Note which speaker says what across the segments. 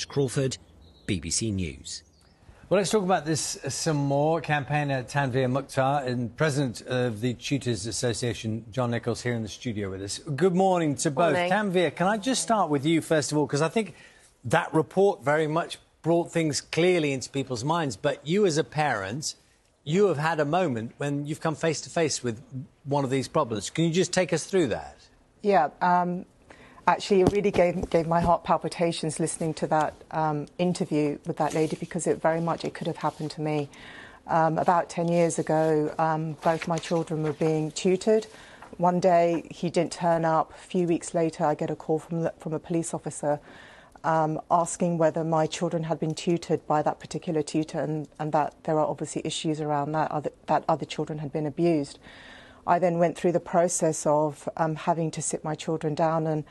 Speaker 1: Crawford, BBC News.
Speaker 2: Well, let's talk about this some more. Campaigner Tanveer Mukhtar and President of the Tutors Association, John Nichols, here in the studio with us. Good morning to both.
Speaker 3: Morning.
Speaker 2: Tanveer, can I just start with you, first of all, because I think that report very much brought things clearly into people's minds. But you, as a parent, you have had a moment when you've come face to face with one of these problems. Can you just take us through that?
Speaker 3: Yeah, actually, it really gave my heart palpitations listening to that interview with that lady, because it could have happened to me. About 10 years ago, both my children were being tutored. One day, he didn't turn up. A few weeks later, I get a call from a police officer asking whether my children had been tutored by that particular tutor, and that there are obviously issues around that other children had been abused. I then went through the process of having to sit my children down and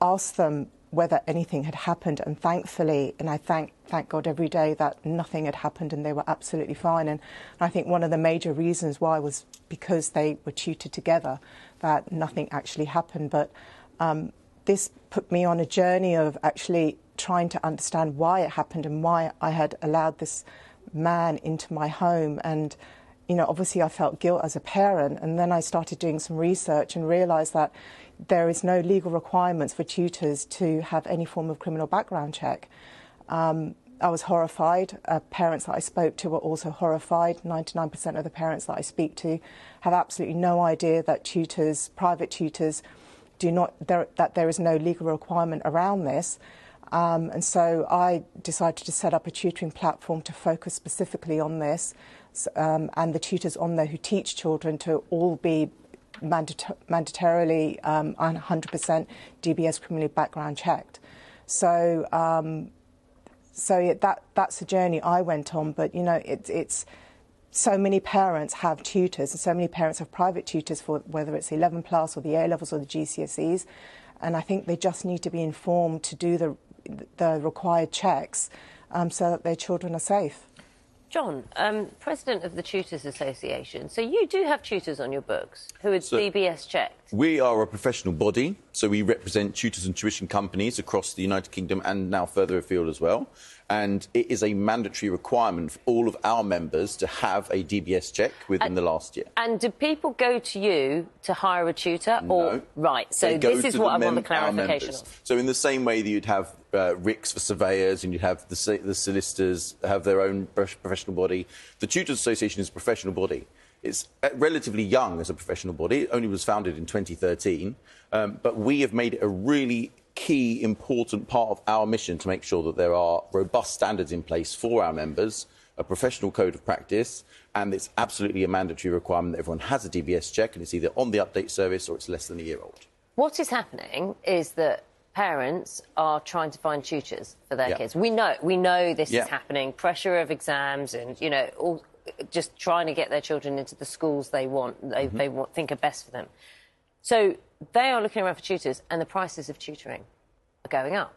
Speaker 3: ask them whether anything had happened, and thankfully, and I thank God every day that nothing had happened and they were absolutely fine. And I think one of the major reasons why was because they were tutored together, that nothing actually happened. But this put me on a journey of actually trying to understand why it happened and why I had allowed this man into my home. And, you know, obviously I felt guilt as a parent, and then I started doing some research and realised that there is no legal requirements for tutors to have any form of criminal background check. I was horrified. Parents that I spoke to were also horrified. 99% of the parents that I speak to have absolutely no idea that tutors, private tutors, that there is no legal requirement around this. And so I decided to set up a tutoring platform to focus specifically on this, and the tutors on there who teach children to all be mandatorily 100% DBS criminally background checked. So that's the journey I went on. But you know, it's so many parents have tutors, and so many parents have private tutors for whether it's 11 plus or the A levels or the GCSEs, and I think they just need to be informed to do the required checks so that their children are safe.
Speaker 4: John, President of the Tutors Association, so you do have tutors on your books who are DBS checked?
Speaker 5: We are a professional body, so we represent tutors and tuition companies across the United Kingdom and now further afield as well. And it is a mandatory requirement for all of our members to have a DBS check within the last year.
Speaker 4: And do people go to you to hire a tutor?
Speaker 5: No.
Speaker 4: Or right, so this is what I want the clarification of.
Speaker 5: So in the same way that you'd have RICS for surveyors and you'd have the solicitors have their own professional body, the Tutors Association is a professional body. It's relatively young as a professional body. It only was founded in 2013. But we have made it a really key, important part of our mission to make sure that there are robust standards in place for our members, a professional code of practice, and it's absolutely a mandatory requirement that everyone has a DBS check, and it's either on the update service or it's less than a year old.
Speaker 4: What is happening is that parents are trying to find tutors for their kids. We know this is happening. Pressure of exams and, you know, just trying to get their children into the schools they want, think are best for them. So they are looking around for tutors, and the prices of tutoring are going up.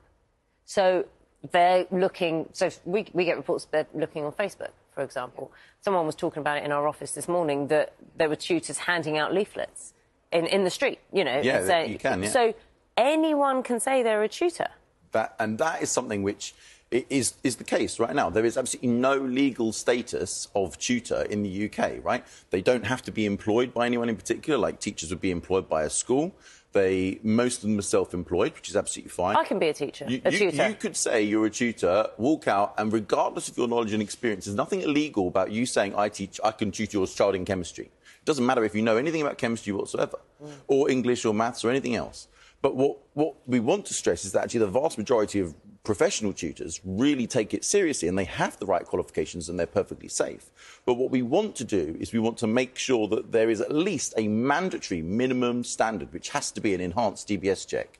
Speaker 4: So they're looking. So we get reports they're looking on Facebook, for example. Someone was talking about it in our office this morning that there were tutors handing out leaflets in the street. You know,
Speaker 5: you can. Yeah.
Speaker 4: So anyone can say they're a tutor.
Speaker 5: That is something which is the case right now. There is absolutely no legal status of tutor in the UK, right? They don't have to be employed by anyone in particular, like teachers would be employed by a school. Most of them are self-employed, which is absolutely fine.
Speaker 4: I can be a teacher, a tutor.
Speaker 5: You could say you're a tutor, walk out, and regardless of your knowledge and experience, there's nothing illegal about you saying, I can tutor your child in chemistry. It doesn't matter if you know anything about chemistry whatsoever, or English or maths or anything else. But what we want to stress is that actually the vast majority of professional tutors really take it seriously, and they have the right qualifications and they're perfectly safe. But what we want to do is we want to make sure that there is at least a mandatory minimum standard, which has to be an enhanced DBS check,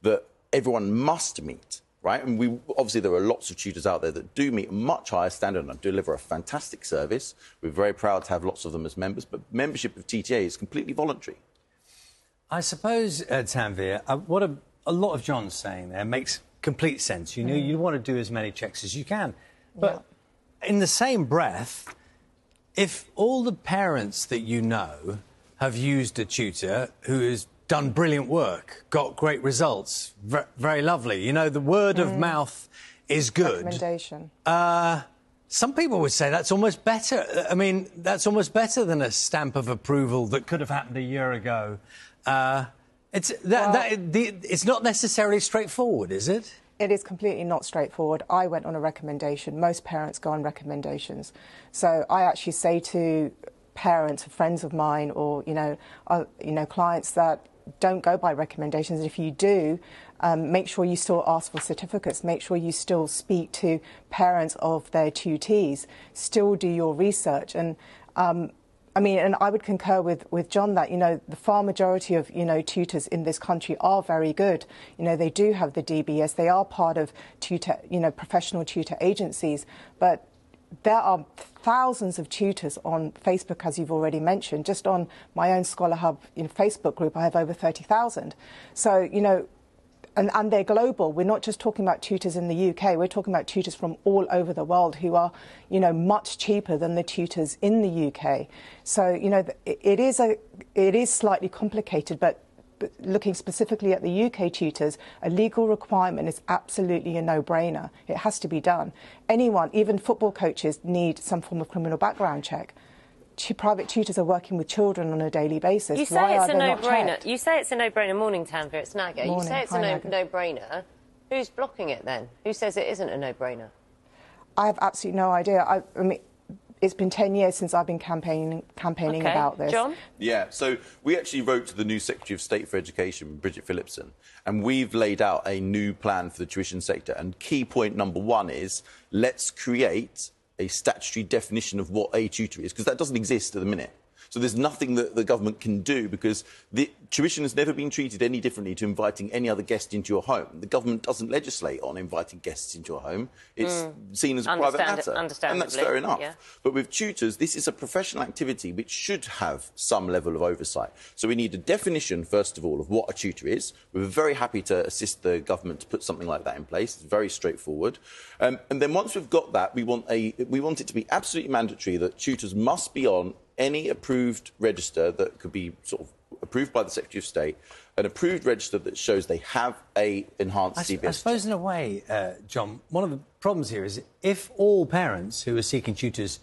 Speaker 5: that everyone must meet, right? And obviously there are lots of tutors out there that do meet a much higher standard and deliver a fantastic service. We're very proud to have lots of them as members, but membership of TTA is completely voluntary.
Speaker 2: I suppose, Tanveer, what a lot of John's saying there makes complete sense. You know, you want to do as many checks as you can. But in the same breath, if all the parents that you know have used a tutor who has done brilliant work, got great results, very lovely. You know, the word of mouth is good.
Speaker 3: Recommendation.
Speaker 2: Some people would say that's almost better. I mean, that's almost better than a stamp of approval that could have happened a year ago. It's not necessarily straightforward, is it?
Speaker 3: It is completely not straightforward. I went on a recommendation. Most parents go on recommendations. So I actually say to parents, friends of mine, or clients that don't go by recommendations. And if you do, make sure you still ask for certificates. Make sure you still speak to parents of their tutees. Still do your research. And and I would concur with John that, the far majority of, tutors in this country are very good. They do have the DBS. They are part of professional tutor agencies. But there are thousands of tutors on Facebook, as you've already mentioned. Just on my own Scholar Hub Facebook group, I have over 30,000. So, and they're global. We're not just talking about tutors in the UK. We're talking about tutors from all over the world who are, much cheaper than the tutors in the UK. So, it is slightly complicated, but looking specifically at the UK tutors, a legal requirement is absolutely a no-brainer. It has to be done. Anyone, even football coaches, need some form of criminal background check. Private tutors are working with children on a daily basis.
Speaker 4: You say it's a no-brainer. You say it's a no-brainer. Morning, Tanvir. It's Naga. You say it's a no-brainer. Who's blocking it then? Who says it isn't a no-brainer?
Speaker 3: I have absolutely no idea. I mean, it's been 10 years since I've been campaigning about this.
Speaker 4: John?
Speaker 5: Yeah, so we actually wrote to the new Secretary of State for Education, Bridget Phillipson, and we've laid out a new plan for the tuition sector. And key point number one is, let's create a statutory definition of what a tutor is, because that doesn't exist at the minute. So there's nothing that the government can do, because the tuition has never been treated any differently to inviting any other guest into your home. The government doesn't legislate on inviting guests into your home. It's seen as a private matter. And that's fair enough. Yeah. But with tutors, this is a professional activity which should have some level of oversight. So we need a definition, first of all, of what a tutor is. We're very happy to assist the government to put something like that in place. It's very straightforward. And then once we've got that, we want it to be absolutely mandatory that tutors must be on any approved register that could be sort of approved by the Secretary of State, an approved register that shows they have a enhanced DBS.
Speaker 2: I suppose in a way, John, one of the problems here is if all parents who are seeking tutors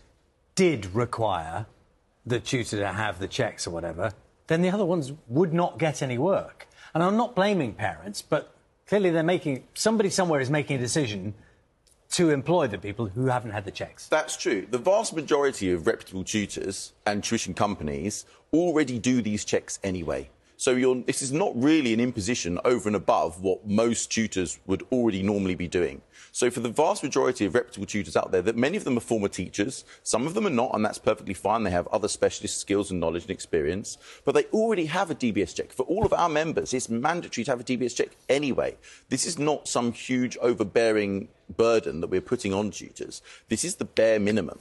Speaker 2: did require the tutor to have the checks or whatever, then the other ones would not get any work. And I'm not blaming parents, but clearly somebody somewhere is making a decision to employ the people who haven't had the checks.
Speaker 5: That's true. The vast majority of reputable tutors and tuition companies already do these checks anyway. So this is not really an imposition over and above what most tutors would already normally be doing. So for the vast majority of reputable tutors out there, that many of them are former teachers, some of them are not, and that's perfectly fine. They have other specialist skills and knowledge and experience, but they already have a DBS check. For all of our members, it's mandatory to have a DBS check anyway. This is not some huge overbearing burden that we're putting on tutors. This is the bare minimum.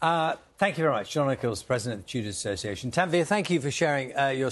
Speaker 2: Thank you very much. John Nichols, President of the Tutors Association. Tanvir, thank you for sharing your